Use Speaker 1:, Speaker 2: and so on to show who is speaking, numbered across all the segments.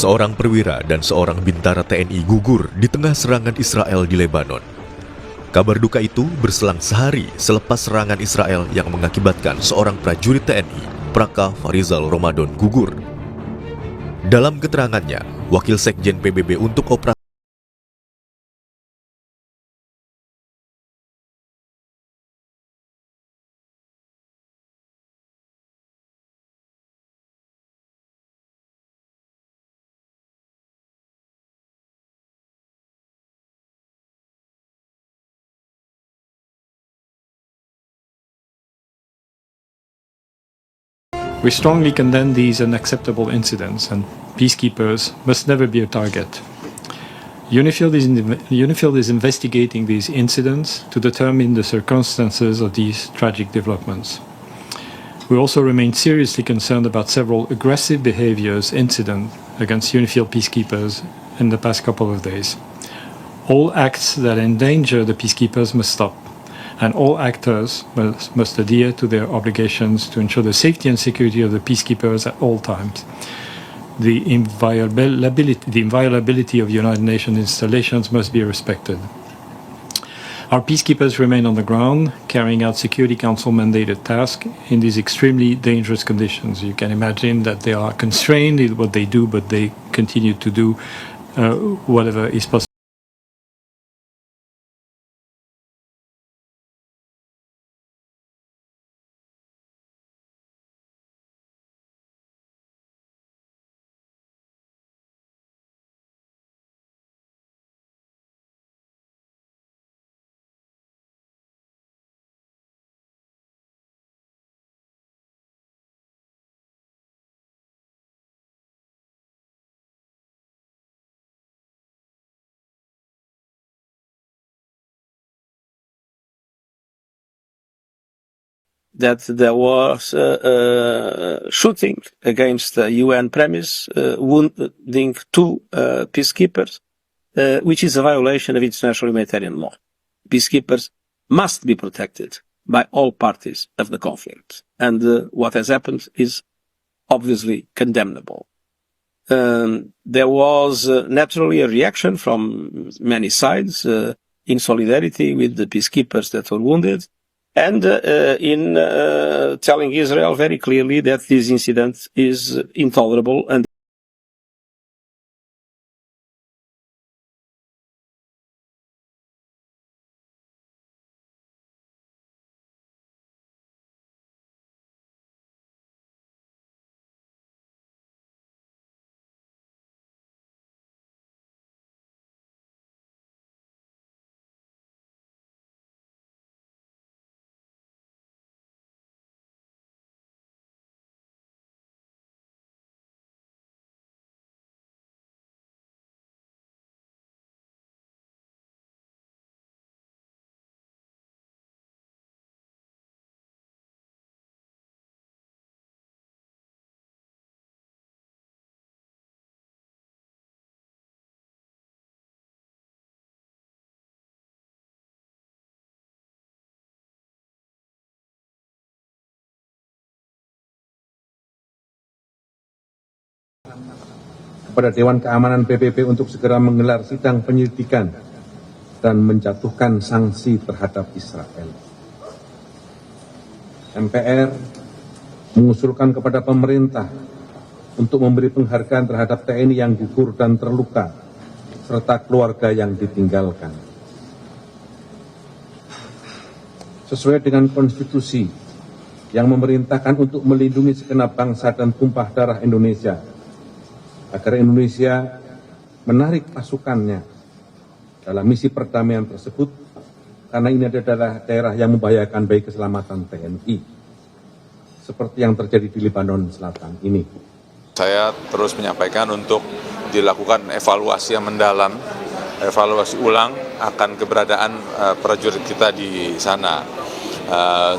Speaker 1: Seorang perwira dan seorang bintara TNI gugur di tengah serangan Israel di Lebanon. Kabar duka itu berselang sehari selepas serangan Israel yang mengakibatkan seorang prajurit TNI, Praka Farizal Ramadan, gugur. Dalam keterangannya, Wakil Sekjen PBB untuk operasi
Speaker 2: We strongly condemn these unacceptable incidents, and peacekeepers must never be a target. UNIFIL is investigating these incidents to determine the circumstances of these tragic developments. We also remain seriously concerned about several aggressive behaviors incident against UNIFIL peacekeepers in the past couple of days. All acts that endanger the peacekeepers must stop, and all actors must adhere to their obligations to ensure the safety and security of the peacekeepers at all times. The inviolability of United Nations installations must be respected. Our peacekeepers remain on the ground, carrying out Security Council mandated tasks in these extremely dangerous conditions. You can imagine that they are constrained in what they do, but they continue to do whatever is possible.
Speaker 3: That there was shooting against the UN premise, wounding two peacekeepers, which is a violation of international humanitarian law. Peacekeepers must be protected by all parties of the conflict. And what has happened is obviously condemnable. There was naturally a reaction from many sides in solidarity with the peacekeepers that were wounded, and in telling Israel very clearly that this incident is intolerable and
Speaker 4: kepada Dewan Keamanan PBB untuk segera menggelar sidang penyelidikan dan menjatuhkan sanksi terhadap Israel. MPR mengusulkan kepada pemerintah untuk memberi penghargaan terhadap TNI yang gugur dan terluka, serta keluarga yang ditinggalkan. Sesuai dengan konstitusi yang memerintahkan untuk melindungi segenap bangsa dan tumpah darah Indonesia, agar Indonesia menarik pasukannya dalam misi perdamaian tersebut, karena ini adalah daerah yang membahayakan bagi keselamatan TNI, seperti yang terjadi di Lebanon Selatan ini.
Speaker 5: Saya terus menyampaikan untuk dilakukan evaluasi yang mendalam, evaluasi ulang akan keberadaan prajurit kita di sana.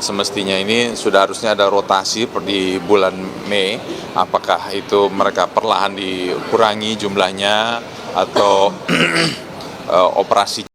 Speaker 5: Semestinya ini sudah harusnya ada rotasi di bulan Mei, apakah itu mereka perlahan dikurangi jumlahnya atau operasi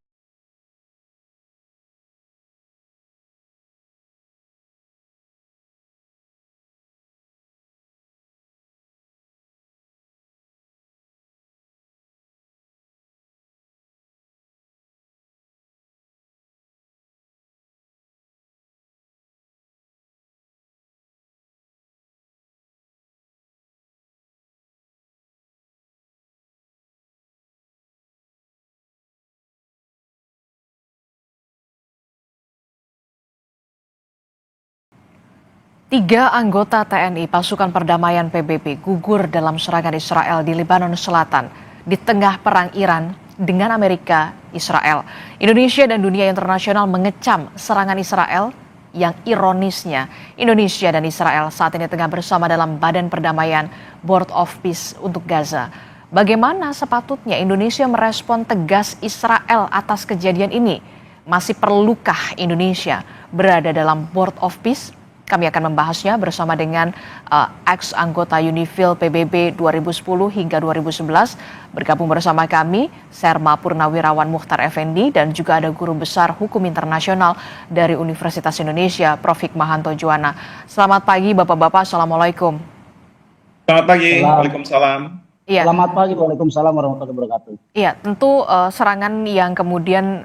Speaker 6: Tiga anggota TNI Pasukan Perdamaian PBB gugur dalam serangan Israel di Lebanon Selatan di tengah perang Iran dengan Amerika Israel. Indonesia dan dunia internasional mengecam serangan Israel yang ironisnya Indonesia dan Israel saat ini tengah bersama dalam Badan Perdamaian Board of Peace untuk Gaza. Bagaimana sepatutnya Indonesia merespon tegas Israel atas kejadian ini? Masih perlukah Indonesia berada dalam Board of Peace? Kami akan membahasnya bersama dengan ex-anggota Unifil PBB 2010 hingga 2011. Bergabung bersama kami, Serma Purnawirawan Mukhtar Effendi, dan juga ada Guru Besar Hukum Internasional dari Universitas Indonesia, Prof. Hikmahanto Juwana. Selamat pagi Bapak-Bapak, Assalamualaikum.
Speaker 7: Selamat pagi, Waalaikumsalam.
Speaker 6: Iya.
Speaker 8: Selamat pagi, Waalaikumsalam warahmatullahi wabarakatuh.
Speaker 6: Iya, tentu serangan yang kemudian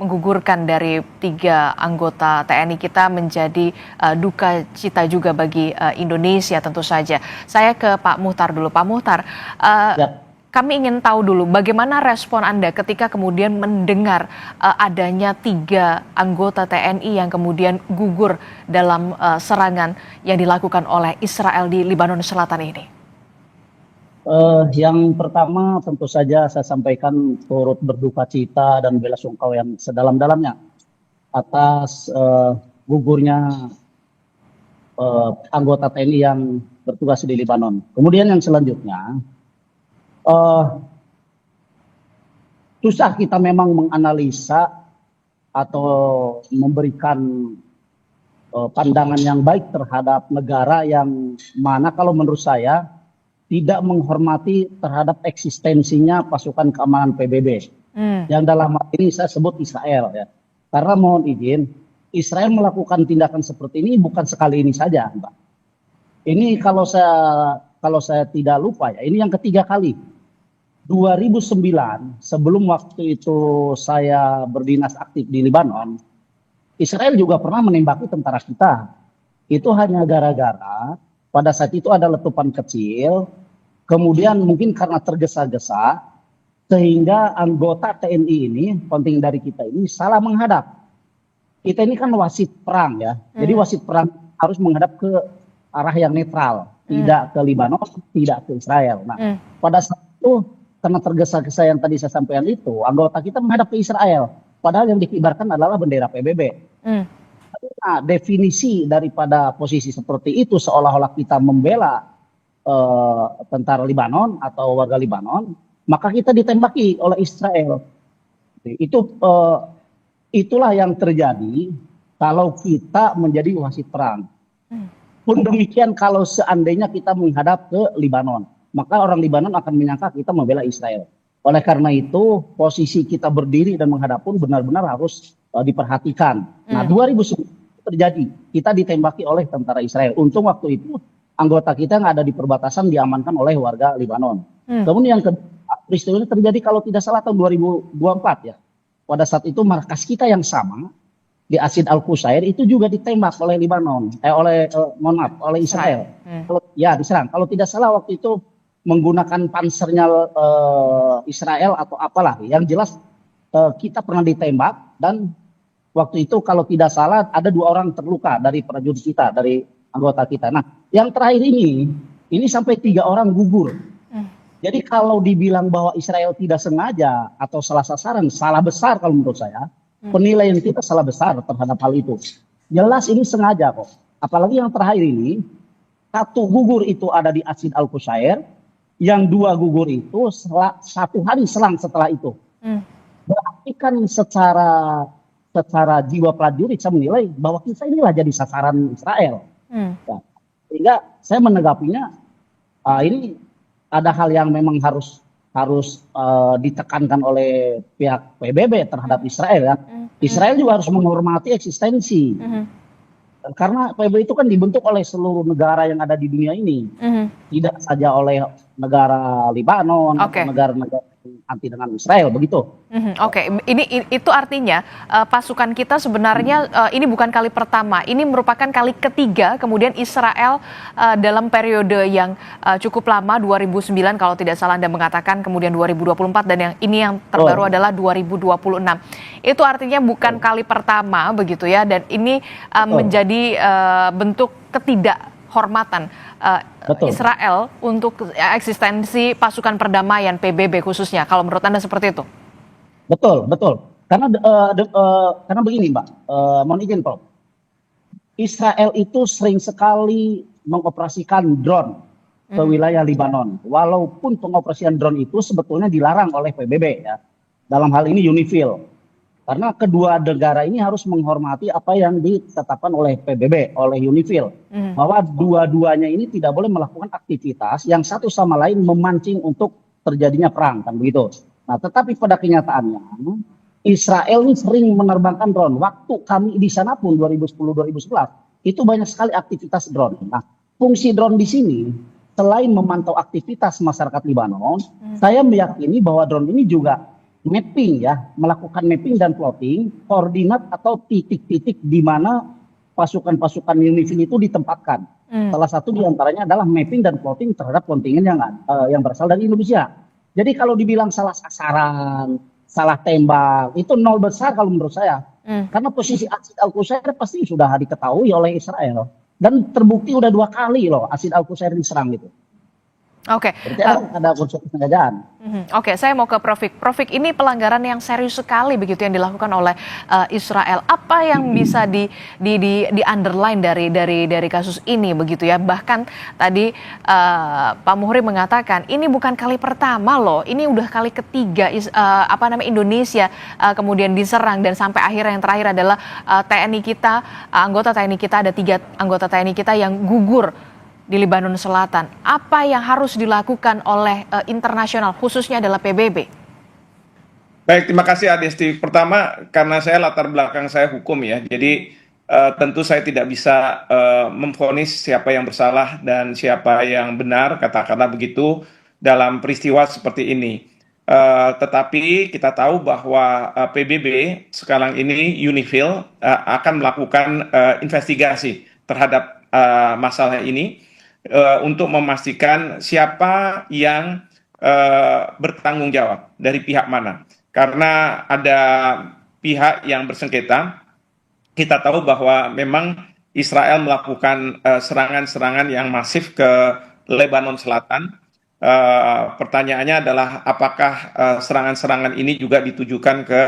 Speaker 6: menggugurkan dari tiga anggota TNI kita menjadi duka cita juga bagi Indonesia tentu saja. Saya ke Pak Muhtar dulu. Pak Muhtar, kami ingin tahu dulu bagaimana respon Anda ketika kemudian mendengar adanya tiga anggota TNI yang kemudian gugur dalam serangan yang dilakukan oleh Israel di Lebanon Selatan ini.
Speaker 8: Yang pertama tentu saja saya sampaikan turut berduka cita dan bela sungkawa yang sedalam-dalamnya atas gugurnya anggota TNI yang bertugas di Lebanon. Kemudian yang selanjutnya, susah kita memang menganalisa atau memberikan pandangan yang baik terhadap negara yang mana kalau menurut saya tidak menghormati terhadap eksistensinya pasukan keamanan PBB. Yang dalam hal ini saya sebut Israel ya. Karena mohon izin, Israel melakukan tindakan seperti ini bukan sekali ini saja, Mbak. Ini kalau saya tidak lupa ya, ini yang ketiga kali. 2009, sebelum waktu itu saya berdinas aktif di Lebanon, Israel juga pernah menembaki tentara kita. Itu hanya gara-gara pada saat itu ada letupan kecil, kemudian mungkin karena tergesa-gesa, sehingga anggota TNI ini, penting dari kita ini, salah menghadap. Kita ini kan wasit perang ya, jadi wasit perang harus menghadap ke arah yang netral, tidak ke Lebanon, tidak ke Israel. Nah, pada saat itu, karena tergesa-gesa yang tadi saya sampaikan itu, anggota kita menghadap ke Israel, padahal yang dikibarkan adalah bendera PBB. Nah, definisi daripada posisi seperti itu seolah-olah kita membela tentara Lebanon atau warga Lebanon, maka kita ditembaki oleh Israel. Itulah yang terjadi kalau kita menjadi wasit perang. Pun demikian kalau seandainya kita menghadap ke Lebanon, maka orang Lebanon akan menyangka kita membela Israel. Oleh karena itu, posisi kita berdiri dan menghadap pun benar-benar harus diperhatikan. Nah, 2009 terjadi, kita ditembaki oleh tentara Israel. Untung waktu itu anggota kita yang ada di perbatasan diamankan oleh warga Lebanon. Kemudian yang kedua, peristiwa ini terjadi kalau tidak salah tahun 2024 ya. Pada saat itu markas kita yang sama di Asid Al-Qusair itu juga ditembak oleh Lebanon, oleh Israel. Diserang. Kalau tidak salah waktu itu menggunakan pansernya Israel atau apalah. Yang jelas kita pernah ditembak dan waktu itu kalau tidak salah ada 2 orang terluka dari prajurit kita, dari anggota kita. Nah, yang terakhir ini sampai 3 orang gugur. Jadi kalau dibilang bahwa Israel tidak sengaja atau salah sasaran, salah besar kalau menurut saya. Penilaian kita salah besar terhadap hal itu. Jelas ini sengaja kok. Apalagi yang terakhir ini, 1 gugur itu ada di Asid Al-Qusair, yang 2 gugur itu 1 hari selang setelah itu. Berarti kan secara jiwa prajurit saya menilai bahwa kita inilah jadi sasaran Israel. Nah, sehingga saya menanggapinya ini ada hal yang memang harus ditekankan oleh pihak PBB terhadap Israel ya. Israel juga harus menghormati eksistensi. Karena PBB itu kan dibentuk oleh seluruh negara yang ada di dunia ini. Tidak saja oleh negara Lebanon atau negara-negara anti dengan Israel, begitu.
Speaker 6: Itu artinya pasukan kita sebenarnya ini bukan kali pertama, ini merupakan kali ketiga kemudian Israel dalam periode yang cukup lama 2009 kalau tidak salah Anda mengatakan, kemudian 2024 dan yang terbaru adalah 2026. Itu artinya bukan kali pertama begitu ya, dan ini menjadi bentuk ketidakhormatan
Speaker 8: Betul.
Speaker 6: Israel untuk eksistensi pasukan perdamaian PBB khususnya. Kalau menurut Anda seperti itu?
Speaker 8: Betul, betul. Karena begini, Mbak, mohon izin, Prof. Israel itu sering sekali mengoperasikan drone ke wilayah Libanon. Walaupun pengoperasian drone itu sebetulnya dilarang oleh PBB ya. Dalam hal ini UNIFIL. Karena kedua negara ini harus menghormati apa yang ditetapkan oleh PBB, oleh UNIFIL. Bahwa dua-duanya ini tidak boleh melakukan aktivitas yang satu sama lain memancing untuk terjadinya perang, kan begitu. Nah, tetapi pada kenyataannya Israel ini sering menerbangkan drone. Waktu kami di sana pun 2010-2011 itu banyak sekali aktivitas drone. Nah, fungsi drone di sini selain memantau aktivitas masyarakat Libanon, saya meyakini bahwa drone ini juga mapping ya, melakukan mapping dan plotting koordinat atau titik-titik di mana pasukan-pasukan UNIFIL itu ditempatkan. Salah satu diantaranya adalah mapping dan plotting terhadap kontingen yang berasal dari Indonesia. Jadi kalau dibilang salah sasaran, salah tembak, itu nol besar kalau menurut saya. Karena posisi Asid Al-Qusair pasti sudah diketahui oleh Israel. Dan terbukti udah 2 kali loh Asid Al-Qusair diserang itu.
Speaker 6: Oke.
Speaker 8: Berarti ada unsur kesengajaan.
Speaker 6: Oke, saya mau ke Prof. Prof, ini pelanggaran yang serius sekali begitu yang dilakukan oleh Israel. Apa yang bisa di underline dari kasus ini begitu ya? Bahkan tadi Pak Muhri mengatakan ini bukan kali pertama loh. Ini udah kali ketiga Indonesia kemudian diserang, dan sampai akhirnya yang terakhir adalah TNI kita, anggota TNI kita, ada 3 anggota TNI kita yang gugur di Libanon Selatan. Apa yang harus dilakukan oleh internasional, khususnya adalah PBB?
Speaker 7: Baik, terima kasih Adesti. Pertama, karena saya latar belakang saya hukum ya, jadi tentu saya tidak bisa memvonis siapa yang bersalah dan siapa yang benar, katakanlah begitu, dalam peristiwa seperti ini. Tetapi kita tahu bahwa PBB sekarang ini UNIFIL akan melakukan investigasi terhadap masalah ini untuk memastikan siapa yang bertanggung jawab dari pihak mana. Karena ada pihak yang bersengketa, kita tahu bahwa memang Israel melakukan serangan-serangan yang masif ke Lebanon Selatan. Pertanyaannya adalah apakah serangan-serangan ini juga ditujukan ke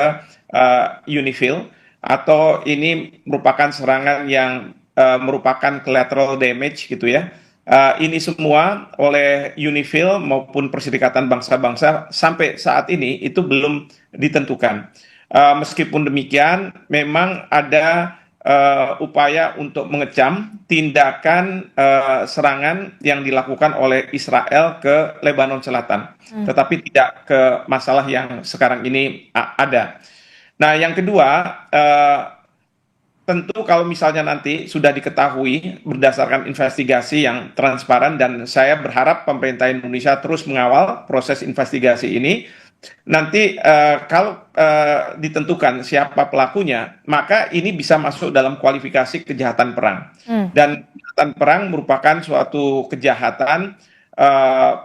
Speaker 7: UNIFIL atau ini merupakan serangan yang merupakan collateral damage gitu ya. Ini semua oleh UNIFIL maupun Perserikatan Bangsa-Bangsa sampai saat ini itu belum ditentukan. Meskipun demikian, memang ada upaya untuk mengecam tindakan serangan yang dilakukan oleh Israel ke Lebanon Selatan, tetapi tidak ke masalah yang sekarang ini ada. Nah, yang kedua, tentu kalau misalnya nanti sudah diketahui berdasarkan investigasi yang transparan, dan saya berharap pemerintah Indonesia terus mengawal proses investigasi ini, nanti kalau ditentukan siapa pelakunya, maka ini bisa masuk dalam kualifikasi kejahatan perang. Dan kejahatan perang merupakan suatu kejahatan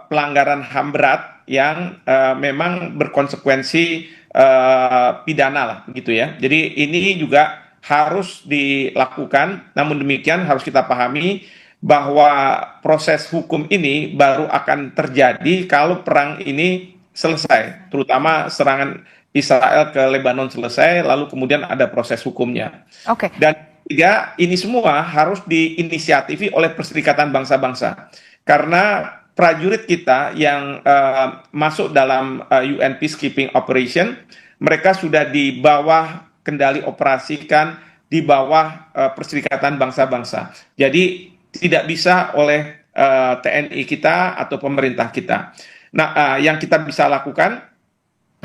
Speaker 7: pelanggaran HAM berat yang memang berkonsekuensi pidana lah, gitu ya. Jadi ini juga harus dilakukan, namun demikian harus kita pahami bahwa proses hukum ini baru akan terjadi kalau perang ini selesai, terutama serangan Israel ke Lebanon selesai, lalu kemudian ada proses hukumnya.
Speaker 6: Oke.
Speaker 7: Dan ketiga, ini semua harus diinisiatifi oleh Perserikatan Bangsa-Bangsa, karena prajurit kita yang masuk dalam UN Peacekeeping Operation, mereka sudah di bawah kendali operasikan di bawah Perserikatan Bangsa-Bangsa. Jadi tidak bisa oleh TNI kita atau pemerintah kita. Nah, yang kita bisa lakukan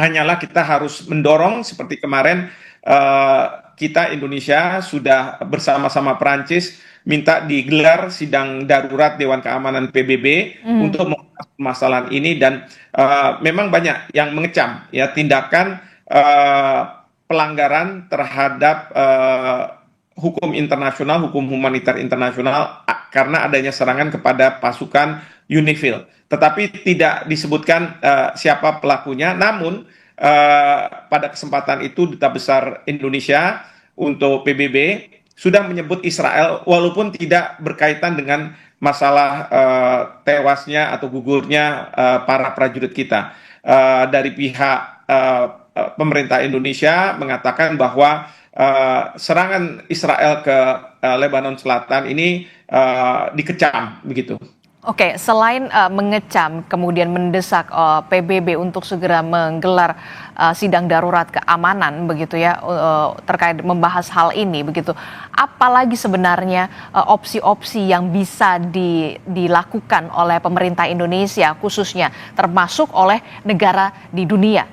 Speaker 7: hanyalah kita harus mendorong seperti kemarin kita Indonesia sudah bersama-sama Perancis minta digelar sidang darurat Dewan Keamanan PBB untuk membahas permasalahan ini, dan memang banyak yang mengecam ya tindakan pelanggaran terhadap hukum internasional, hukum humaniter internasional karena adanya serangan kepada pasukan UNIFIL. Tetapi tidak disebutkan siapa pelakunya. Namun pada kesempatan itu Duta Besar Indonesia untuk PBB sudah menyebut Israel walaupun tidak berkaitan dengan masalah tewasnya atau gugurnya para prajurit kita. Dari pihak pemerintah Indonesia mengatakan bahwa serangan Israel ke Lebanon Selatan ini dikecam begitu.
Speaker 6: Oke, selain mengecam, kemudian mendesak PBB untuk segera menggelar sidang darurat keamanan, begitu ya, terkait membahas hal ini, begitu. Apalagi sebenarnya opsi-opsi yang bisa dilakukan oleh pemerintah Indonesia, khususnya termasuk oleh negara di dunia?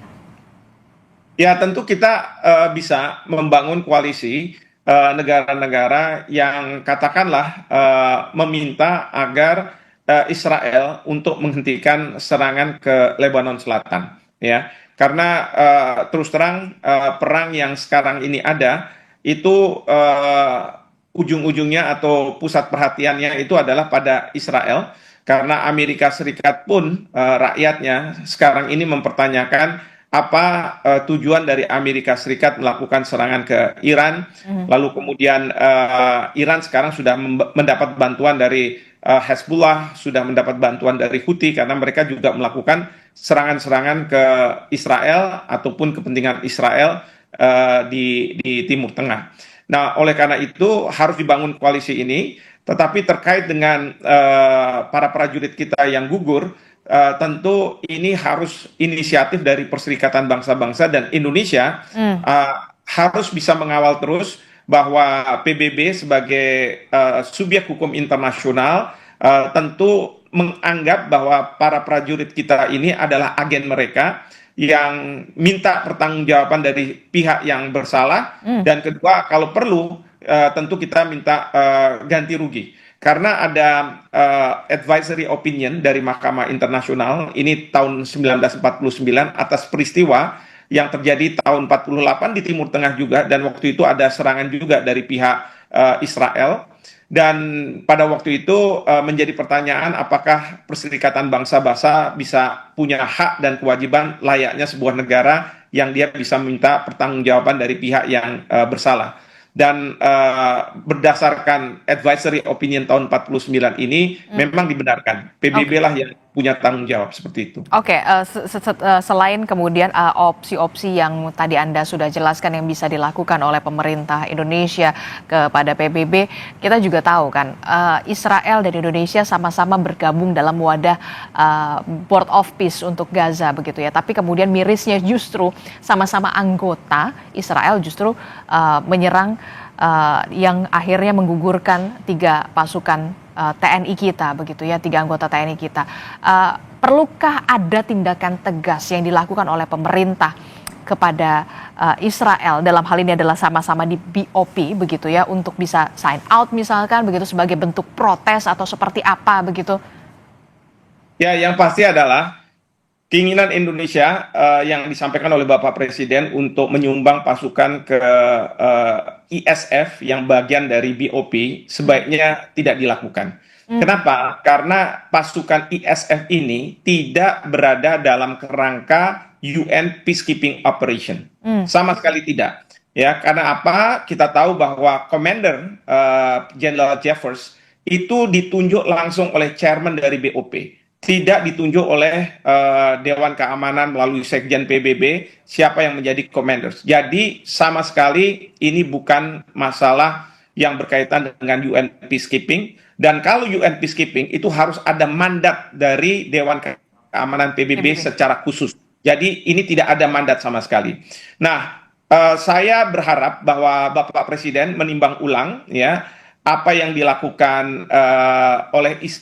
Speaker 7: Ya, tentu kita bisa membangun koalisi negara-negara yang katakanlah meminta agar Israel untuk menghentikan serangan ke Lebanon Selatan, ya, karena terus terang perang yang sekarang ini ada itu ujung-ujungnya atau pusat perhatiannya itu adalah pada Israel, karena Amerika Serikat pun rakyatnya sekarang ini mempertanyakan apa tujuan dari Amerika Serikat melakukan serangan ke Iran, lalu kemudian Iran sekarang sudah mendapat bantuan dari Hezbollah, sudah mendapat bantuan dari Houthi karena mereka juga melakukan serangan-serangan ke Israel ataupun kepentingan Israel di Timur Tengah. Nah, oleh karena itu harus dibangun koalisi ini, tetapi terkait dengan para prajurit kita yang gugur, tentu ini harus inisiatif dari Perserikatan Bangsa-Bangsa dan Indonesia harus bisa mengawal terus bahwa PBB sebagai subjek hukum internasional tentu menganggap bahwa para prajurit kita ini adalah agen mereka yang minta pertanggungjawaban dari pihak yang bersalah, dan kedua kalau perlu tentu kita minta ganti rugi. Karena ada advisory opinion dari Mahkamah Internasional ini tahun 1949 atas peristiwa yang terjadi tahun 48 di Timur Tengah juga, dan waktu itu ada serangan juga dari pihak Israel, dan pada waktu itu menjadi pertanyaan apakah Perserikatan Bangsa-Bangsa bisa punya hak dan kewajiban layaknya sebuah negara yang dia bisa minta pertanggungjawaban dari pihak yang bersalah. Dan berdasarkan advisory opinion tahun 49 ini memang dibenarkan. PBB lah yang punya tanggung jawab seperti itu.
Speaker 6: Oke, selain kemudian opsi-opsi yang tadi Anda sudah jelaskan yang bisa dilakukan oleh pemerintah Indonesia kepada PBB, kita juga tahu kan Israel dan Indonesia sama-sama bergabung dalam wadah Board of Peace untuk Gaza begitu ya. Tapi kemudian mirisnya justru sama-sama anggota, Israel justru menyerang yang akhirnya menggugurkan 3 pasukan TNI kita begitu ya, 3 anggota TNI kita. Perlukah ada tindakan tegas yang dilakukan oleh pemerintah kepada Israel, dalam hal ini adalah sama-sama di BOP begitu ya, untuk bisa sign out misalkan begitu sebagai bentuk protes atau seperti apa begitu?
Speaker 7: Ya, yang pasti adalah keinginan Indonesia yang disampaikan oleh Bapak Presiden untuk menyumbang pasukan ke ISF yang bagian dari BOP sebaiknya tidak dilakukan. Kenapa? Karena pasukan ISF ini tidak berada dalam kerangka UN Peacekeeping Operation. Sama sekali tidak. Ya, karena apa? Kita tahu bahwa Commander General Jeffers itu ditunjuk langsung oleh chairman dari BOP. Tidak ditunjuk oleh Dewan Keamanan melalui Sekjen PBB siapa yang menjadi commanders. Jadi sama sekali ini bukan masalah yang berkaitan dengan UN Peacekeeping, dan kalau UN Peacekeeping itu harus ada mandat dari Dewan Keamanan PBB secara khusus. Jadi ini tidak ada mandat sama sekali. Nah, saya berharap bahwa Bapak Presiden menimbang ulang ya apa yang dilakukan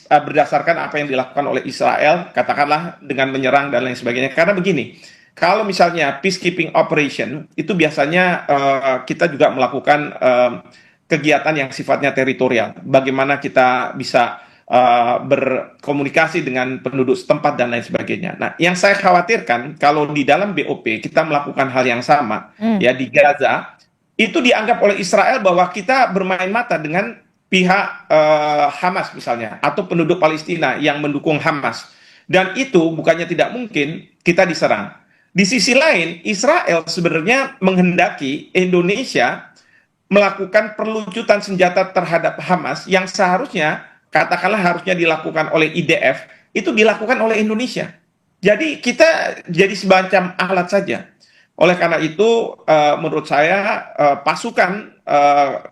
Speaker 7: berdasarkan apa yang dilakukan oleh Israel, katakanlah dengan menyerang dan lain sebagainya. Karena begini, kalau misalnya peacekeeping operation itu biasanya kita juga melakukan kegiatan yang sifatnya teritorial. Bagaimana kita bisa berkomunikasi dengan penduduk setempat dan lain sebagainya. Nah, yang saya khawatirkan kalau di dalam BOP kita melakukan hal yang sama ya di Gaza, itu dianggap oleh Israel bahwa kita bermain mata dengan pihak Hamas misalnya, atau penduduk Palestina yang mendukung Hamas. Dan itu bukannya tidak mungkin kita diserang. Di sisi lain, Israel sebenarnya menghendaki Indonesia melakukan perlucutan senjata terhadap Hamas yang seharusnya, katakanlah harusnya dilakukan oleh IDF, itu dilakukan oleh Indonesia. Jadi kita jadi semacam alat saja. Oleh karena itu, menurut saya pasukan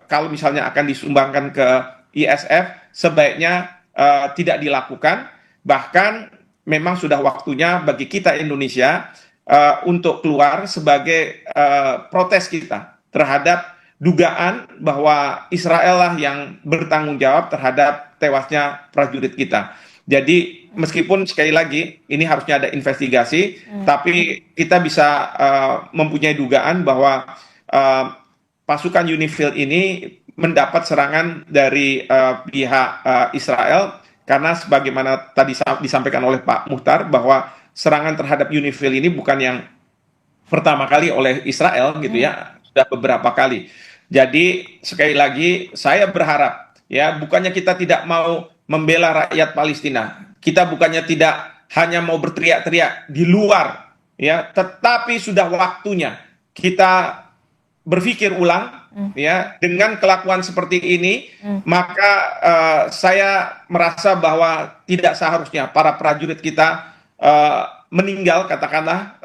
Speaker 7: kalau misalnya akan disumbangkan ke ISF sebaiknya tidak dilakukan. Bahkan memang sudah waktunya bagi kita Indonesia untuk keluar sebagai protes kita terhadap dugaan bahwa Israel lah yang bertanggung jawab terhadap tewasnya prajurit kita. Jadi meskipun sekali lagi ini harusnya ada investigasi, tapi kita bisa mempunyai dugaan bahwa pasukan UNIFIL ini mendapat serangan dari pihak Israel karena sebagaimana tadi disampaikan oleh Pak Muhtar bahwa serangan terhadap UNIFIL ini bukan yang pertama kali oleh Israel gitu ya, sudah beberapa kali. Jadi sekali lagi saya berharap ya, bukannya kita tidak mau membela rakyat Palestina, kita bukannya tidak hanya mau berteriak-teriak di luar ya, tetapi sudah waktunya kita berpikir ulang ya, dengan kelakuan seperti ini maka saya merasa bahwa tidak seharusnya para prajurit kita meninggal katakanlah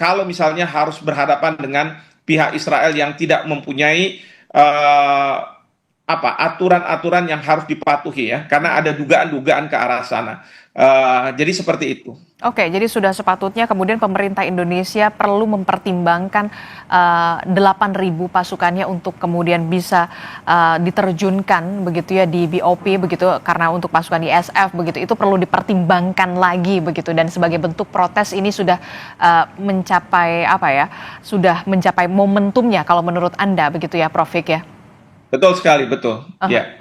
Speaker 7: kalau misalnya harus berhadapan dengan pihak Israel yang tidak mempunyai aturan-aturan yang harus dipatuhi ya, karena ada dugaan-dugaan ke arah sana. Jadi seperti itu.
Speaker 6: Oke, jadi sudah sepatutnya kemudian pemerintah Indonesia perlu mempertimbangkan 8.000 pasukannya untuk kemudian bisa diterjunkan begitu ya di BOP begitu, karena untuk pasukan ISF begitu itu perlu dipertimbangkan lagi begitu, dan sebagai bentuk protes ini sudah mencapai sudah mencapai momentumnya kalau menurut Anda begitu ya Prof. Fik ya?
Speaker 7: Betul sekali, betul.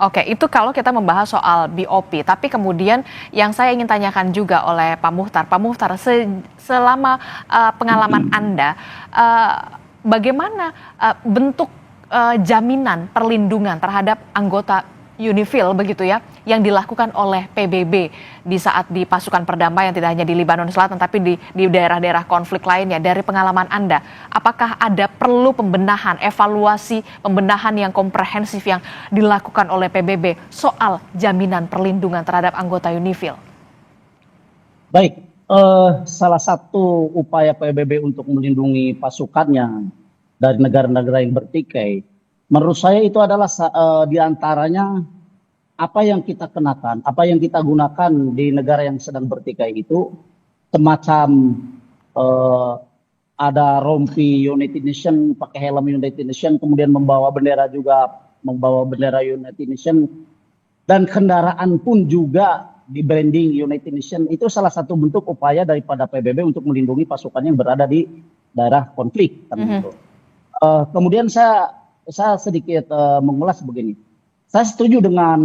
Speaker 6: Oke, itu kalau kita membahas soal BOP. Tapi kemudian yang saya ingin tanyakan juga oleh Pak Muhtar, selama pengalaman Anda, bagaimana bentuk jaminan perlindungan terhadap anggota UNIFIL begitu ya, yang dilakukan oleh PBB di saat di pasukan perdamaian tidak hanya di Lebanon Selatan tapi di daerah-daerah konflik lainnya. Dari pengalaman Anda, apakah ada perlu pembenahan, evaluasi pembenahan yang komprehensif yang dilakukan oleh PBB soal jaminan perlindungan terhadap anggota UNIFIL?
Speaker 8: Baik, salah satu upaya PBB untuk melindungi pasukannya dari negara-negara yang bertikai, menurut saya itu adalah diantaranya apa yang kita kenakan, apa yang kita gunakan di negara yang sedang bertikai itu semacam ada rompi United Nation, pakai helm United Nation, kemudian membawa bendera United Nation, dan kendaraan pun juga di branding United Nation. Itu salah satu bentuk upaya daripada PBB untuk melindungi pasukan yang berada di daerah konflik. Kemudian saya sedikit mengulas begini. Saya setuju dengan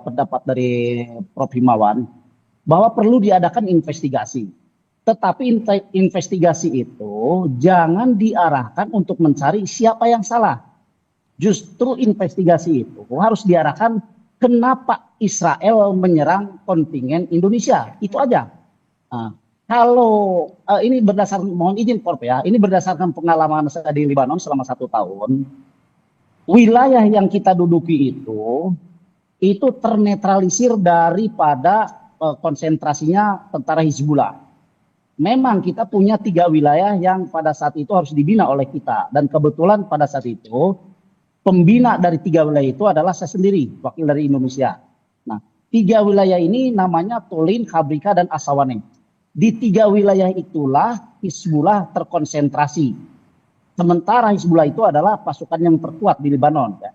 Speaker 8: pendapat dari Prof. Himawan bahwa perlu diadakan investigasi. Tetapi investigasi itu jangan diarahkan untuk mencari siapa yang salah. Justru investigasi itu harus diarahkan kenapa Israel menyerang kontingen Indonesia. Itu aja. Nah, kalau ini berdasarkan, mohon izin Prof ya, ini berdasarkan pengalaman saya di Lebanon selama 1 tahun. Wilayah yang kita duduki itu ternetralisir daripada konsentrasinya tentara Hizbullah. Memang kita punya 3 wilayah yang pada saat itu harus dibina oleh kita, dan kebetulan pada saat itu pembina dari 3 wilayah itu adalah saya sendiri, wakil dari Indonesia. Nah, 3 wilayah ini namanya Tolin, Habrika, dan Asawane. Di 3 wilayah itulah Hizbullah terkonsentrasi. Sementara Hizbullah itu adalah pasukan yang terkuat di Lebanon. Ya.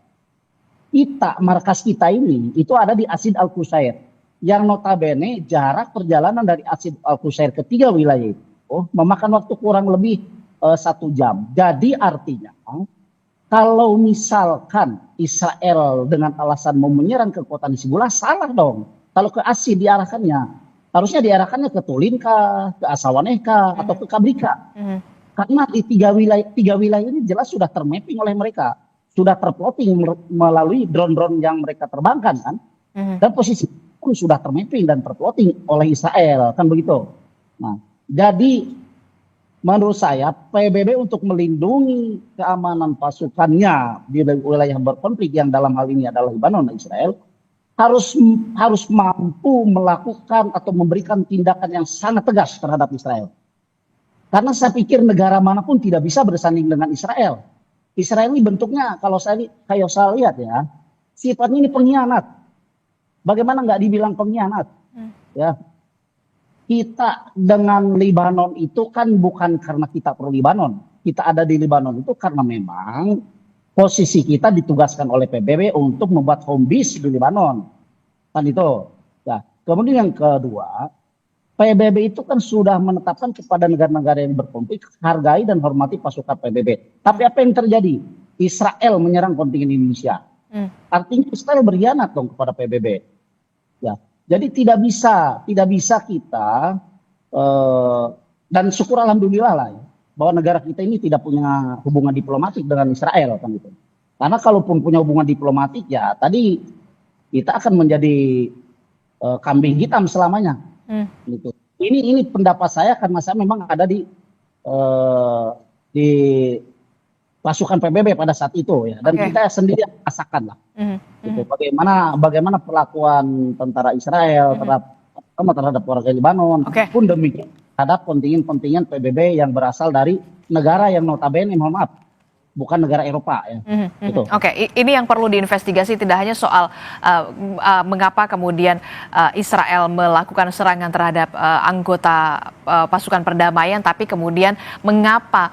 Speaker 8: Markas kita ini itu ada di Asid Al-Qusair, yang notabene jarak perjalanan dari Asid Al-Qusair ke 3 wilayah itu memakan waktu kurang lebih 1 jam. Jadi artinya kalau misalkan Israel dengan alasan mau menyerang kekuatan Hizbullah, salah dong. Kalau ke Asid diarahkannya, harusnya diarahkannya ke Tolin kah, ke Asawaneh kah, atau ke Kabrika. Karena di 3 wilayah ini jelas sudah termapping oleh mereka, sudah terplotting melalui drone-drone yang mereka terbangkan kan, dan posisi itu sudah termapping dan terplotting oleh Israel kan begitu. Nah, jadi menurut saya PBB untuk melindungi keamanan pasukannya di wilayah berkonflik yang dalam hal ini adalah Lebanon dan Israel harus mampu melakukan atau memberikan tindakan yang sangat tegas terhadap Israel. Karena saya pikir negara manapun tidak bisa bersanding dengan Israel. Israel ini bentuknya kalau saya lihat ya, sifatnya ini pengkhianat. Bagaimana nggak dibilang pengkhianat? Ya, kita dengan Lebanon itu kan bukan karena kita pro Lebanon. Kita ada di Lebanon itu karena memang posisi kita ditugaskan oleh PBB untuk membuat home base di Lebanon. Kan itu. Nah, kemudian yang kedua, PBB itu kan sudah menetapkan kepada negara-negara yang berkonflik hargai dan hormati pasukan PBB. Tapi apa yang terjadi? Israel menyerang kontingen Indonesia. Artinya Israel berkhianat dong kepada PBB. Ya, jadi tidak bisa kita dan syukur alhamdulillah lah ya, bahwa negara kita ini tidak punya hubungan diplomatik dengan Israel kan gitu. Karena kalaupun punya hubungan diplomatik ya tadi kita akan menjadi kambing hitam selamanya. Gitu. Ini pendapat saya karena saya memang ada di pasukan PBB pada saat itu ya, dan kita sendiri merasakan lah. Gitu. Bagaimana perlakuan tentara Israel terhadap warga Lebanon, pun demikian terhadap kontingen-kontingen PBB yang berasal dari negara yang notabene, mohon maaf, bukan negara Eropa ya. Gitu.
Speaker 6: Ini yang perlu diinvestigasi tidak hanya soal mengapa kemudian Israel melakukan serangan terhadap anggota pasukan perdamaian, tapi kemudian mengapa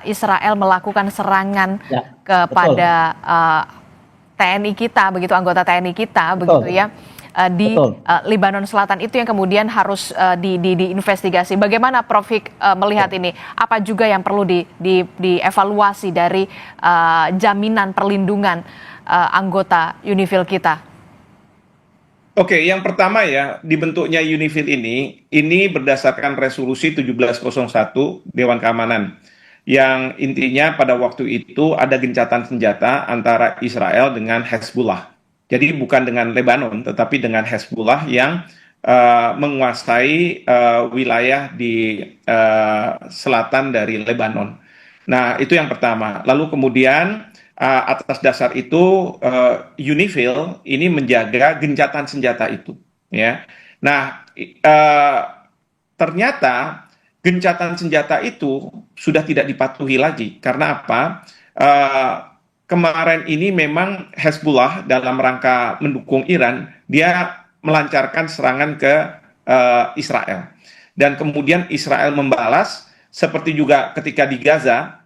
Speaker 6: Israel melakukan serangan kepada TNI kita, begitu anggota TNI kita, begitu ya. Di Lebanon Selatan itu yang kemudian harus diinvestigasi. Bagaimana Prof Hik melihat ini? Apa juga yang perlu dievaluasi dari jaminan perlindungan anggota UNIFIL kita?
Speaker 7: Oke, yang pertama ya, dibentuknya UNIFIL ini berdasarkan resolusi 1701 Dewan Keamanan. Yang intinya pada waktu itu ada gencatan senjata antara Israel dengan Hezbollah. Jadi bukan dengan Lebanon, tetapi dengan Hezbollah yang menguasai wilayah di selatan dari Lebanon. Nah, itu yang pertama. Lalu kemudian atas dasar itu UNIFIL ini menjaga gencatan senjata itu. Ya. Nah, ternyata gencatan senjata itu sudah tidak dipatuhi lagi. Karena apa? Kemarin ini memang Hezbollah dalam rangka mendukung Iran, dia melancarkan serangan ke Israel. Dan kemudian Israel membalas, seperti juga ketika di Gaza,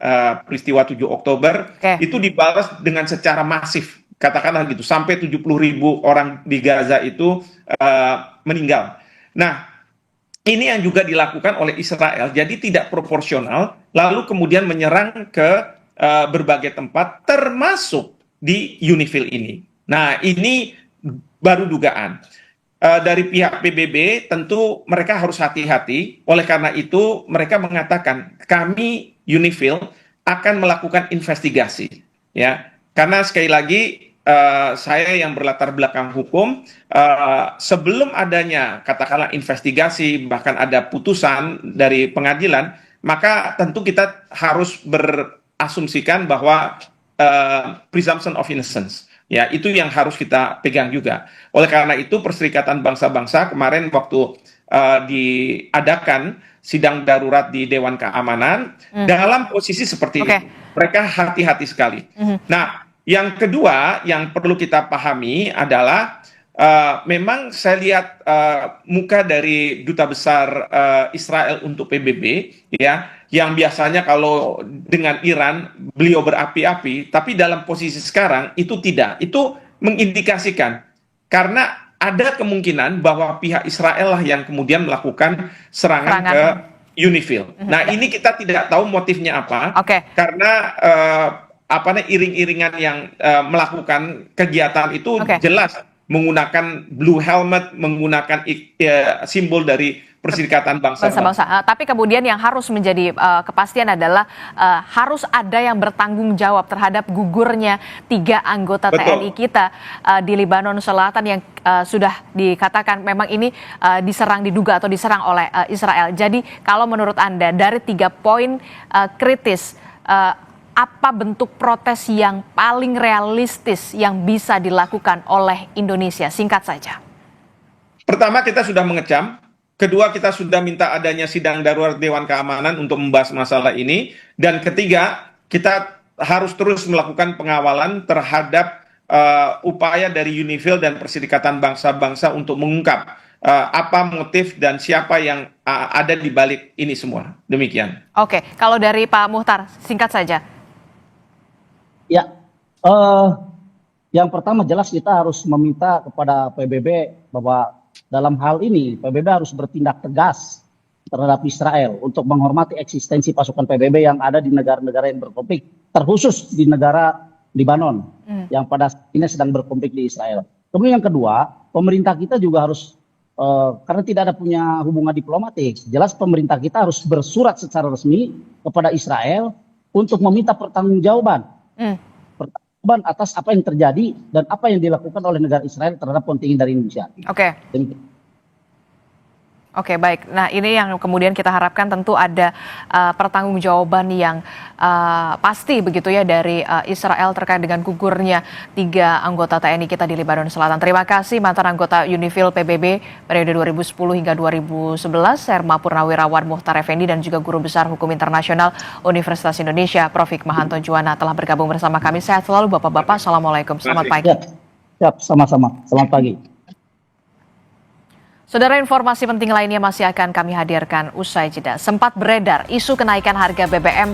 Speaker 7: peristiwa 7 Oktober, itu dibalas dengan secara masif. Katakanlah gitu, sampai 70.000 orang di Gaza itu meninggal. Nah, ini yang juga dilakukan oleh Israel, jadi tidak proporsional, lalu kemudian menyerang ke berbagai tempat, termasuk di UNIFIL ini. Nah, ini baru dugaan. Dari pihak PBB tentu mereka harus hati-hati, oleh karena itu mereka mengatakan, kami UNIFIL akan melakukan investigasi. Ya, karena sekali lagi, saya yang berlatar belakang hukum, sebelum adanya katakanlah investigasi, bahkan ada putusan dari pengadilan, maka tentu kita harus berasumsikan bahwa presumption of innocence. Ya, itu yang harus kita pegang juga. Oleh karena itu, Perserikatan Bangsa-Bangsa kemarin waktu diadakan sidang darurat di Dewan Keamanan, dalam posisi seperti itu. Mereka hati-hati sekali. Nah, yang kedua yang perlu kita pahami adalah memang saya lihat muka dari Duta Besar Israel untuk PBB, ya, yang biasanya kalau dengan Iran beliau berapi-api, tapi dalam posisi sekarang itu tidak. Itu mengindikasikan karena ada kemungkinan bahwa pihak Israel lah yang kemudian melakukan serangan ke UNIFIL. Nah, ini kita tidak tahu motifnya apa, karena iring-iringan yang melakukan kegiatan itu jelas menggunakan blue helmet, menggunakan simbol dari Perserikatan Bangsa-Bangsa.
Speaker 6: Tapi kemudian yang harus menjadi kepastian adalah harus ada yang bertanggung jawab terhadap gugurnya 3 anggota TNI kita di Lebanon Selatan yang sudah dikatakan memang ini diduga atau diserang oleh Israel. Jadi kalau menurut Anda dari 3 poin kritis, apa bentuk protes yang paling realistis yang bisa dilakukan oleh Indonesia? Singkat saja.
Speaker 7: Pertama, kita sudah mengecam. Kedua, kita sudah minta adanya sidang darurat Dewan Keamanan untuk membahas masalah ini. Dan ketiga, kita harus terus melakukan pengawalan terhadap upaya dari UNIFIL dan Perserikatan Bangsa-Bangsa untuk mengungkap apa motif dan siapa yang ada di balik ini semua. Demikian.
Speaker 6: Oke, kalau dari Pak Muhtar, singkat saja.
Speaker 8: Ya, yang pertama jelas kita harus meminta kepada PBB bahwa dalam hal ini PBB harus bertindak tegas terhadap Israel untuk menghormati eksistensi pasukan PBB yang ada di negara-negara yang berkonflik, terkhusus di negara Lebanon yang pada saat ini sedang berkonflik di Israel. Kemudian yang kedua, pemerintah kita juga harus karena tidak ada punya hubungan diplomatik, jelas pemerintah kita harus bersurat secara resmi kepada Israel untuk meminta pertanggungjawaban atas apa yang terjadi dan apa yang dilakukan oleh negara Israel terhadap kontingen dari Indonesia.
Speaker 6: Oke, baik. Nah, ini yang kemudian kita harapkan tentu ada pertanggungjawaban yang pasti begitu ya dari Israel terkait dengan gugurnya 3 anggota TNI kita di Lebanon Selatan. Terima kasih mantan anggota UNIFIL PBB periode 2010 hingga 2011, Herma Purnawirawan Muhtar Effendi dan juga Guru Besar Hukum Internasional Universitas Indonesia, Prof. Hikmahanto Juwana telah bergabung bersama kami. Sehat selalu Bapak-Bapak. Assalamualaikum. Selamat pagi.
Speaker 8: Siap, sama-sama. Selamat pagi.
Speaker 6: Saudara, informasi penting lainnya masih akan kami hadirkan usai jeda. Sempat beredar isu kenaikan harga BBM